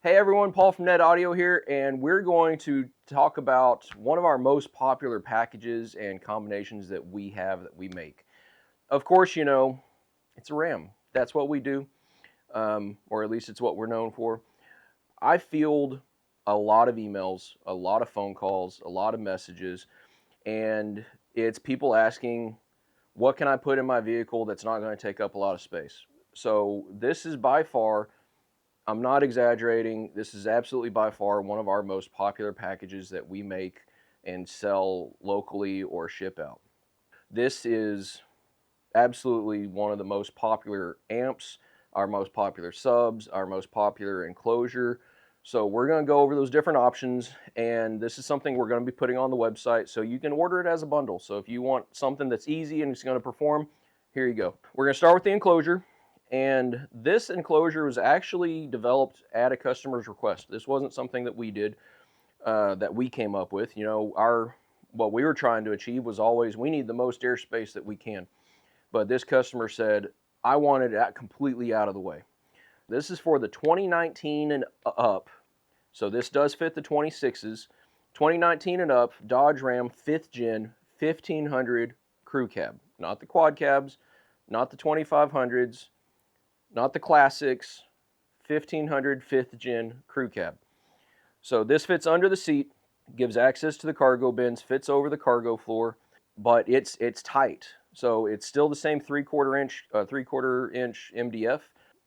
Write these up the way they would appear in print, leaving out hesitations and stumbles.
Hey everyone, Paul from Net Audio here, and we're going to talk about one of our most popular packages and combinations that we have that we make. Of course, it's a RAM. That's what we do, or at least it's what we're known for. I field a lot of emails, a lot of phone calls, a lot of messages, and it's people asking, what can I put in my vehicle that's not going to take up a lot of space? So, this is by far, I'm not exaggerating. This is absolutely by far one of our most popular packages that we make and sell locally or ship out. This is absolutely one of the most popular amps, our most popular subs, our most popular enclosure. So we're going to go over those different options, and this is something we're going to be putting on the website so you can order it as a bundle. So if you want something that's easy and it's going to perform, here you go. We're going to start with the enclosure, and this enclosure was actually developed at a customer's request. This wasn't something that we did, that we came up with. Our what we were trying to achieve was always we need the most airspace that we can. But this customer said, I wanted it completely out of the way. This is for the 2019 and up. So this does fit the 26s. 2019 and up, Dodge Ram 5th Gen 1500 crew cab. Not the quad cabs, not the 2500s, not the classics, 1500 5th Gen crew cab. So this fits under the seat, gives access to the cargo bins, fits over the cargo floor, but it's tight. So it's still the same three quarter inch MDF.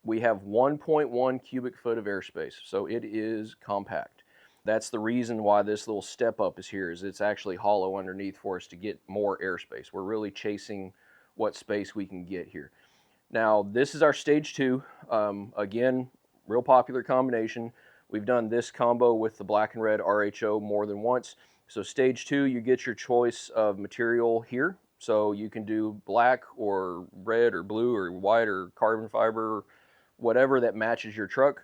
We have 1.1 cubic foot of airspace, so it is compact. That's the reason why this little step up is here. Is it's actually hollow underneath for us to get more airspace. We're really chasing what space we can get here. Now this is our stage two. Again, real popular combination. We've done this combo with the black and red RHO more than once. So stage two, you get your choice of material here. So you can do black or red or blue or white or carbon fiber, whatever that matches your truck.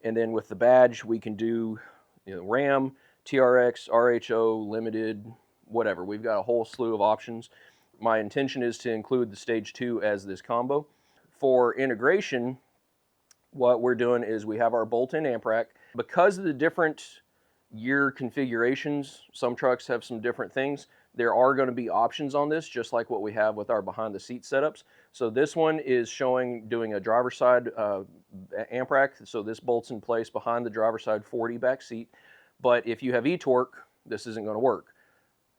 And then with the badge, we can do Ram, TRX, RHO, limited, whatever. We've got a whole slew of options. My intention is to include the stage two as this combo. For integration, what we're doing is we have our bolt-in amp rack. Because of the different year configurations, some trucks have some different things. There are going to be options on this, just like what we have with our behind the seat setups. So this one is showing doing a driver's side amp rack. So this bolts in place behind the driver's side 40 back seat. But if you have e-torque, this isn't going to work.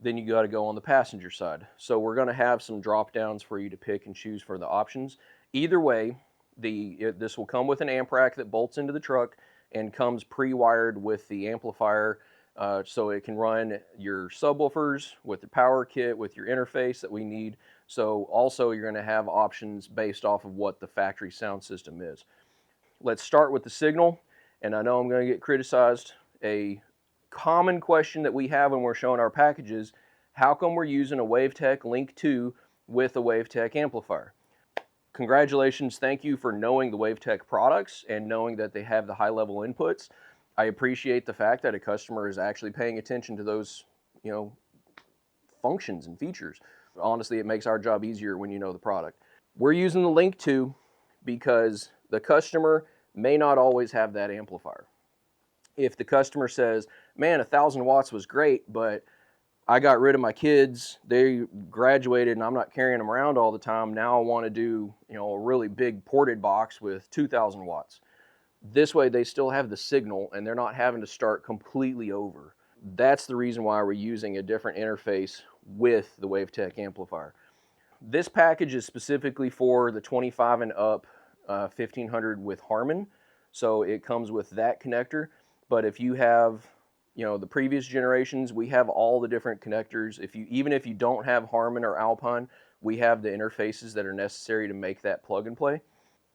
Then you got to go on the passenger side. So we're going to have some drop downs for you to pick and choose for the options. Either way, this will come with an amp rack that bolts into the truck and comes pre-wired with the amplifier, so it can run your subwoofers with the power kit, with your interface that we need. So also you're going to have options based off of what the factory sound system is. Let's start with the signal, and I know I'm going to get criticized. A common question that we have when we're showing our packages: how come we're using a WaveTech Link 2 with a WaveTech amplifier? Congratulations, thank you for knowing the WaveTech products and knowing that they have the high level inputs. I appreciate the fact that a customer is actually paying attention to those, functions and features. Honestly, it makes our job easier when you know the product. We're using the Link 2 because the customer may not always have that amplifier. If the customer says, man, 1,000 watts was great, but I got rid of my kids, they graduated, and I'm not carrying them around all the time. Now I want to do, a really big ported box with 2,000 watts. This way they still have the signal and they're not having to start completely over. That's the reason why we're using a different interface with the WaveTech amplifier. This package is specifically for the 25 and up 1500 with Harman. So it comes with that connector. But if you have the previous generations, we have all the different connectors. Even if you don't have Harman or Alpine, we have the interfaces that are necessary to make that plug and play.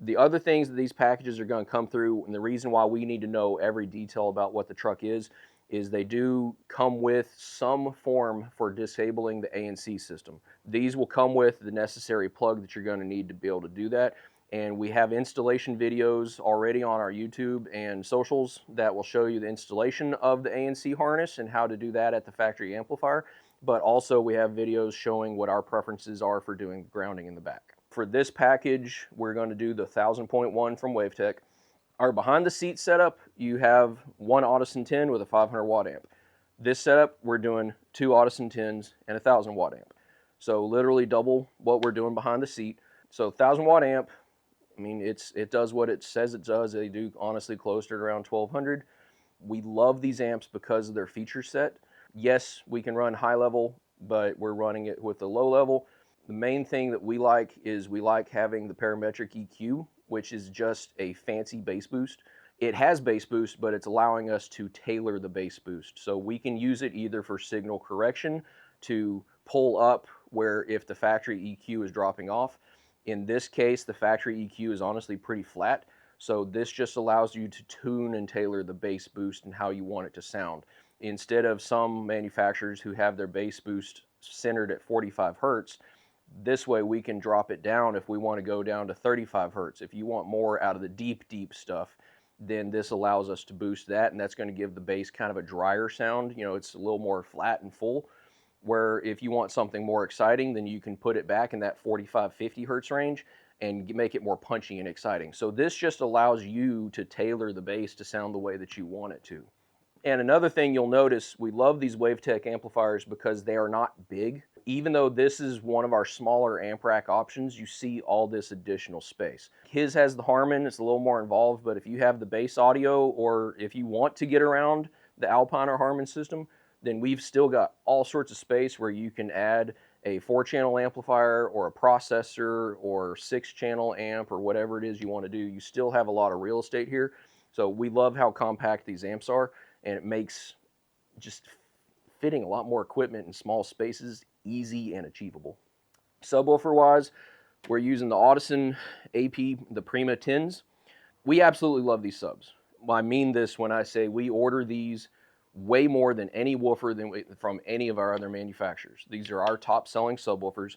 The other things that these packages are going to come through, and the reason why we need to know every detail about what the truck is they do come with some form for disabling the ANC system. These will come with the necessary plug that you're going to need to be able to do that. And we have installation videos already on our YouTube and socials that will show you the installation of the ANC harness and how to do that at the factory amplifier. But also we have videos showing what our preferences are for doing grounding in the back. For this package, we're going to do the 1000.1 from WaveTech. Our behind the seat setup, you have one Audison 10 with a 500 watt amp. This setup, we're doing two Audison 10s and a 1000 watt amp. So literally double what we're doing behind the seat. So 1000 watt amp, I mean, it does what it says it does. They do honestly close to around 1200. We love these amps because of their feature set. Yes, we can run high level, but we're running it with the low level. The main thing that we like is we like having the parametric EQ, which is just a fancy bass boost. It has bass boost, but it's allowing us to tailor the bass boost. So we can use it either for signal correction to pull up where if the factory EQ is dropping off. In this case, the factory EQ is honestly pretty flat. So this just allows you to tune and tailor the bass boost and how you want it to sound. Instead of some manufacturers who have their bass boost centered at 45 hertz, this way we can drop it down if we want to go down to 35 hertz. If you want more out of the deep, deep stuff, then this allows us to boost that, and that's going to give the bass kind of a drier sound. You know, it's a little more flat and full, where if you want something more exciting, then you can put it back in that 45, 50 hertz range and make it more punchy and exciting. So this just allows you to tailor the bass to sound the way that you want it to. And another thing you'll notice, we love these WaveTech amplifiers because they are not big. Even though this is one of our smaller amp rack options, you see all this additional space. His has the Harman, it's a little more involved, but if you have the bass audio or if you want to get around the Alpine or Harman system, then we've still got all sorts of space where you can add a 4-channel amplifier or a processor or 6-channel amp or whatever it is you want to do. You still have a lot of real estate here. So we love how compact these amps are, and it makes just fitting a lot more equipment in small spaces easy and achievable. Subwoofer wise, we're using the Audison AP, the Prima 10s. We absolutely love these subs. I mean this when I say we order these way more than any woofer from any of our other manufacturers. These are our top selling subwoofers.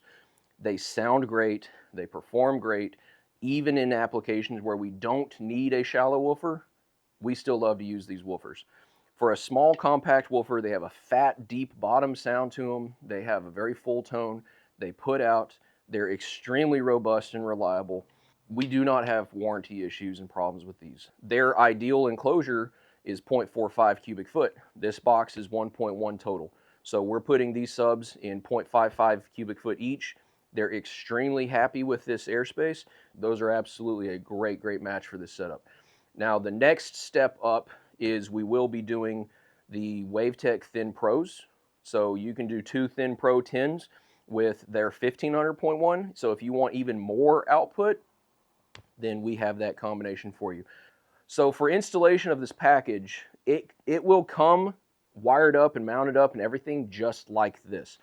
They sound great, they perform great. Even in applications where we don't need a shallow woofer, we still love to use these woofers. For a small compact woofer, they have a fat, deep bottom sound to them. They have a very full tone. They put out. They're extremely robust and reliable. We do not have warranty issues and problems with these. Their ideal enclosure is 0.45 cubic foot. This box is 1.1 total. So we're putting these subs in 0.55 cubic foot each. They're extremely happy with this airspace. Those are absolutely a great, great match for this setup. Now the next step up is we will be doing the WaveTech Thin Pros. So you can do two Thin Pro 10s with their 1500.1. So if you want even more output, then we have that combination for you. So for installation of this package, it will come wired up and mounted up and everything just like this.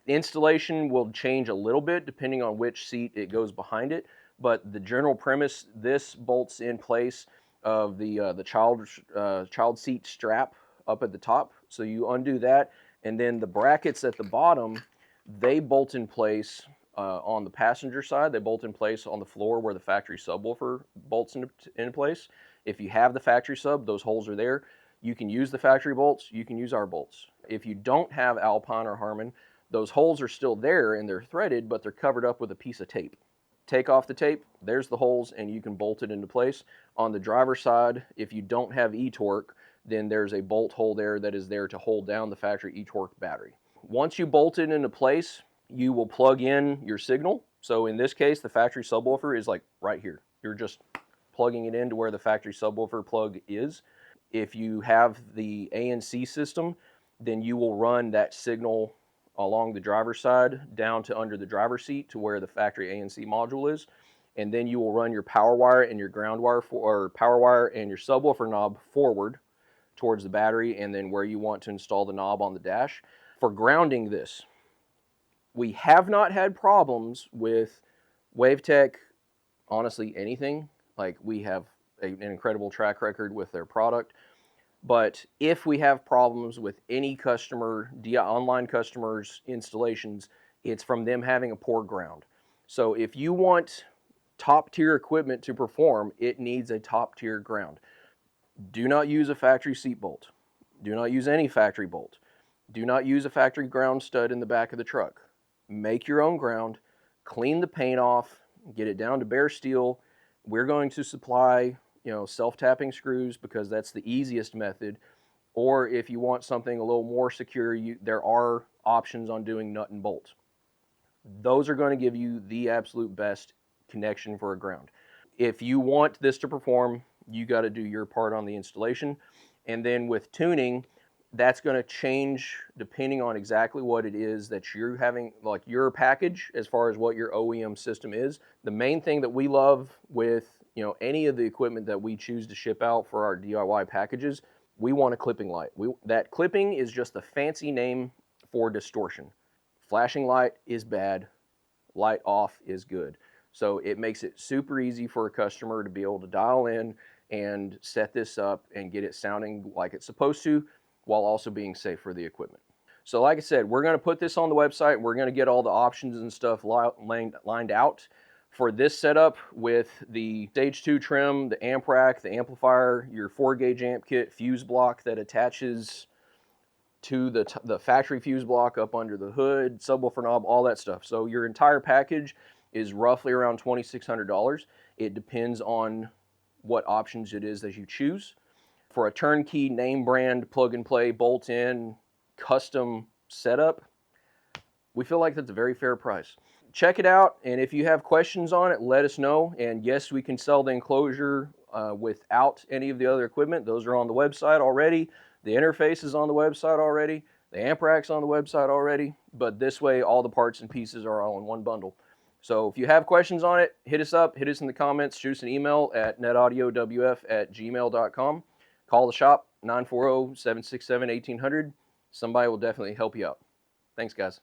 Installation will change a little bit depending on which seat it goes behind it, but the general premise, this bolts in place of the child seat strap up at the top. So you undo that, and then the brackets at the bottom, they bolt in place on the passenger side. They bolt in place on the floor where the factory subwoofer bolts in place. If you have the factory sub, those holes are there. You can use the factory bolts, you can use our bolts. If you don't have Alpine or Harman, those holes are still there and they're threaded, but they're covered up with a piece of tape. Take off the tape, there's the holes, and you can bolt it into place. On the driver's side, if you don't have e-torque, then there's a bolt hole there that is there to hold down the factory e-torque battery. Once you bolt it into place, you will plug in your signal. So in this case, the factory subwoofer is like right here. You're just plugging it into where the factory subwoofer plug is. If you have the ANC system, then you will run that signal along the driver's side down to under the driver's seat to where the factory ANC module is, and then you will run your power wire and your ground wire or power wire and your subwoofer knob forward towards the battery and then where you want to install the knob on the dash. For grounding this, we have not had problems with WaveTech, honestly anything. Like, we have an incredible track record with their product. But if we have problems with any customer, online customers' installations, it's from them having a poor ground. So if you want top tier equipment to perform, it needs a top tier ground. Do not use a factory seat bolt. Do not use any factory bolt. Do not use a factory ground stud in the back of the truck. Make your own ground, clean the paint off, get it down to bare steel. We're going to supply self-tapping screws because that's the easiest method. Or if you want something a little more secure, there are options on doing nut and bolt. Those are going to give you the absolute best connection for a ground. If you want this to perform, you got to do your part on the installation. And then with tuning, that's going to change depending on exactly what it is that you're having, like your package, as far as what your OEM system is. The main thing that we love with any of the equipment that we choose to ship out for our DIY packages, we want a clipping light. That clipping is just a fancy name for distortion. Flashing light is bad, light off is good. So it makes it super easy for a customer to be able to dial in and set this up and get it sounding like it's supposed to, while also being safe for the equipment. So like I said, we're going to put this on the website. We're going to get all the options and stuff lined out for this setup with the Stage 2 trim, the amp rack, the amplifier, your 4-gauge amp kit, fuse block that attaches to the factory fuse block up under the hood, subwoofer knob, all that stuff. So your entire package is roughly around $2,600. It depends on what options it is that you choose. For a turnkey name brand, plug and play, bolt in, custom setup, we feel like that's a very fair price. Check it out, and if you have questions on it, let us know. And yes, we can sell the enclosure without any of the other equipment. Those are on the website already. The interface is on the website already. The amp rack's on the website already. But this way, all the parts and pieces are all in one bundle. So if you have questions on it, hit us up, hit us in the comments, shoot us an email at netaudioWF@gmail.com. Call the shop, 940-767-1800. Somebody will definitely help you out. Thanks, guys.